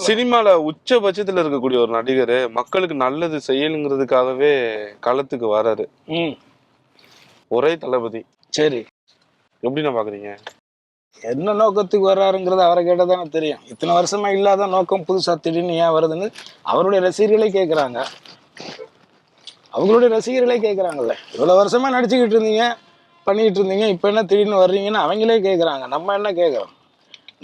சினிமால உச்சபட்சத்துல இருக்கக்கூடிய ஒரு நடிகர் மக்களுக்கு நல்லது செய்யணுங்கிறதுக்காகவே களத்துக்கு வராரு. ஒரே தளபதி. சரி, எப்படின்னா பாக்குறீங்க? என்ன நோக்கத்துக்கு வர்றாருங்கிறது அவரை கேட்டதானே தெரியும். இத்தனை வருஷமா இல்லாத நோக்கம் புதுசா திடீர்னு ஏன் வருதுன்னு அவருடைய ரசிகர்களே கேட்குறாங்க. அவங்களுடைய ரசிகர்களே கேட்குறாங்கல்ல, இவ்வளவு வருஷமா நடிச்சுக்கிட்டு இருந்தீங்க, பண்ணிக்கிட்டு இருந்தீங்க, இப்போ என்ன திடீர்னு வர்றீங்கன்னு அவங்களே கேட்குறாங்க. நம்ம என்ன கேட்குறோம்?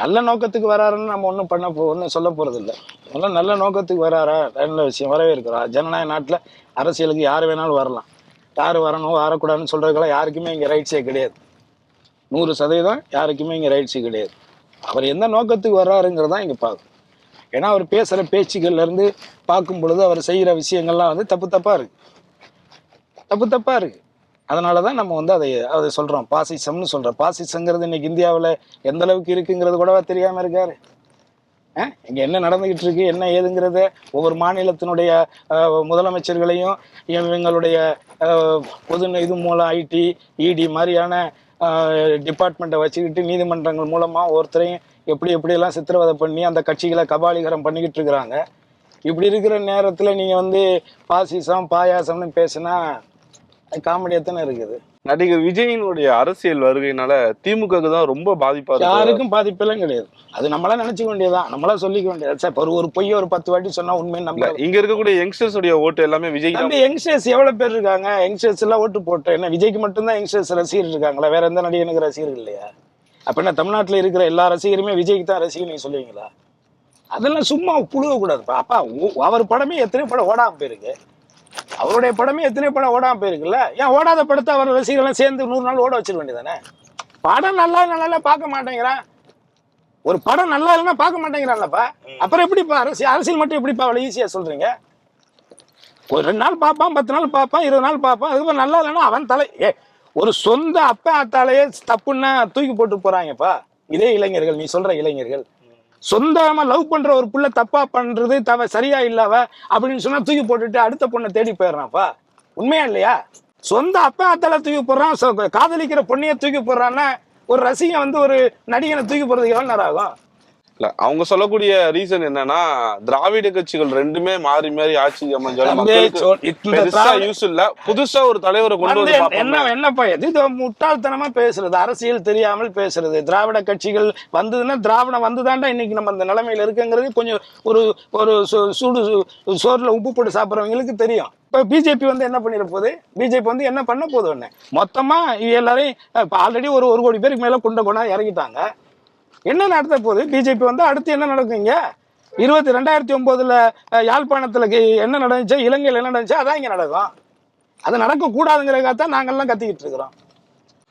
நல்ல நோக்கத்துக்கு வராருன்னு நம்ம ஒன்றும் சொல்ல போறது இல்லை. அதெல்லாம் நல்ல நோக்கத்துக்கு வராரா, நல்ல விஷயம், வரவேற்கிறோம். ஜனநாயக நாட்டில் அரசியலுக்கு யார் வேணாலும் வரலாம். யார் வரணும் வரக்கூடாதுன்னு சொல்றதுக்கெல்லாம் யாருக்குமே இங்கே ரைட்ஸே கிடையாது. 100% யாருக்குமே இங்கே ரைட்ஸு கிடையாது. அவர் எந்த நோக்கத்துக்கு வர்றாருங்கிறதான் இங்கே பார்க்கணும். ஏன்னா அவர் பேசுகிற பேச்சுக்கள்லேருந்து பார்க்கும் பொழுது அவர் செய்கிற விஷயங்கள்லாம் வந்து தப்பு தப்பாக இருக்குது. அதனால தான் நம்ம வந்து அதை சொல்கிறோம், பாசிசம்னு சொல்கிறோம். பாசிசங்கிறது இன்னைக்கு இந்தியாவில் எந்த அளவுக்கு இருக்குங்கிறது கூடவா தெரியாமல் இருக்காரு? இங்கே என்ன நடந்துகிட்டு இருக்கு, என்ன ஏதுங்கிறத ஒவ்வொரு மாநிலத்தினுடைய முதலமைச்சர்களையும் இவங்களுடைய பொது இது மூலம் ஐடி இடி மாதிரியான டிபார்ட்மெண்ட்டை வச்சுக்கிட்டு நீதிமன்றங்கள் மூலமாக ஒருத்தரையும் எப்படியெல்லாம் சித்திரவதை பண்ணி அந்த கட்சிகளை கபாலிகரம் பண்ணிக்கிட்டு இருக்கிறாங்க. இப்படி இருக்கிற நேரத்தில் நீங்கள் வந்து பாசிசம் பாயாசம்னு பேசுனா காமெடியாத்தானே இருக்குது. நடிகர் விஜயினுடைய அரசியல் வருகையினால திமுகவுக்கு தான் ரொம்ப பாதிப்பா. யாருக்கும் பாதிப்பெல்லாம் கிடையாது. அது நம்மளா நினைச்சுக்க வேண்டியதான், நம்மளா சொல்லிக்க வேண்டியது. சார் ஒரு பொய்யை ஒரு 10 வாட்டி சொன்னா உண்மைன்னு நம்ம. இங்க இருக்கக்கூடிய யங்ஸ்டர்ஸ் உடைய ஓட்டு எல்லாமே விஜய். யங்ஸ்டர்ஸ் எவ்வளவு பேர் இருக்காங்க? யங்ஸ்டர்ஸ் எல்லாம் ஓட்டு போட்டு என்ன விஜய்க்கு மட்டும்தான் யங்ஸ்டர்ஸ் ரசிகர் இருக்காங்களா? வேற எந்த நடிகனுக்கு ரசிகர்கள் இல்லையா? அப்ப என்ன தமிழ்நாட்டில் இருக்கிற எல்லா ரசிகருமே விஜய்க்கு தான் ரசிகர் நீங்க சொல்லுவீங்களா? அதெல்லாம் சும்மா புழுவ கூடாதுப்பா. அப்பா அவர் படமே எத்தனை படம் ஓடாம போயிருக்கு, அவருடைய படமே எத்தனை படம் ஓடாம போயிருக்குல்ல. ஏன் ஓடாத படத்தை அவர் ரசிகர்கள் சேர்ந்து 100 நாள் ஓட வச்சிட வேண்டியதானே? படம் நல்லா பார்க்க மாட்டேங்கிறான். ஒரு படம் நல்லா இல்லைன்னா பார்க்க மாட்டேங்கிறான்லப்பா. அப்புறம் எப்படிப்பா அரசியல் மட்டும் எப்படிப்பா அவ்வளவு ஈஸியா சொல்றீங்க? ஒரு 2 நாள் பார்ப்பான், 10 நாள் பார்ப்பான், 20 நாள் பார்ப்பான், அதுக்கப்புறம் நல்லா இல்லைன்னா அவன் ஒரு சொந்த அப்பா அத்தாலேயே தப்புன்னா தூக்கி போட்டு போறாங்கப்பா. இதே இளைஞர்கள், நீ சொல்ற இளைஞர்கள் சொந்தமா லவ் பண்ற ஒரு புள்ள தப்பா பண்றது சரியா இல்லவ அப்படின்னு சொன்னா தூக்கி போட்டுட்டு அடுத்த பொண்ணை தேடி போயிடுறான்ப்பா. உண்மையா இல்லையா? சொந்த அப்பா அத்தால தூக்கி போடுறான், காதலிக்கிற பொண்ணைய தூக்கி போடுறான்னா ஒரு ரசிகன் வந்து ஒரு நடிகனை தூக்கி போடுறதுக்கு எவ்வளவு நேரம் ஆகும்? இல்ல, அவங்க சொல்லக்கூடிய ரீசன் என்னன்னா, திராவிட கட்சிகள் ரெண்டுமே மாறி மாறி ஆட்சி அமைஞ்சாலும் புதுசா ஒரு தலைவரை கொண்டு வந்து என்னப்பா இது முட்டாள்தனமா பேசுறது, அரசியல் தெரியாமல் பேசுறது. திராவிட கட்சிகள் வந்ததுன்னா திராவிடம் வந்துதான்டா இன்னைக்கு நம்ம அந்த நிலைமையில இருக்குங்கிறது கொஞ்சம் ஒரு சூடு சோறுல உப்பு போட்டு சாப்பிட்றவங்களுக்கு தெரியும். இப்ப பிஜேபி வந்து என்ன பண்ணிட போகுது? பிஜேபி வந்து என்ன பண்ண போகுது? ஒண்ணு மொத்தமா எல்லாரையும் ஆல்ரெடி ஒரு கோடி பேருக்கு மேல கொண்டா இறங்கிட்டாங்க. என்ன நடத்த போகுது? பிஜேபி வந்து அடுத்து என்ன நடக்குங்க? 2009 யாழ்ப்பாணத்துல என்ன நடந்துச்சோ, இலங்கையில் என்ன நடந்துச்சோ அதான் இங்க நடக்கும். அது நடக்க கூடாதுங்கிறதுக்காகத்தான் நாங்கள்லாம் கத்திக்கிட்டு இருக்கிறோம்.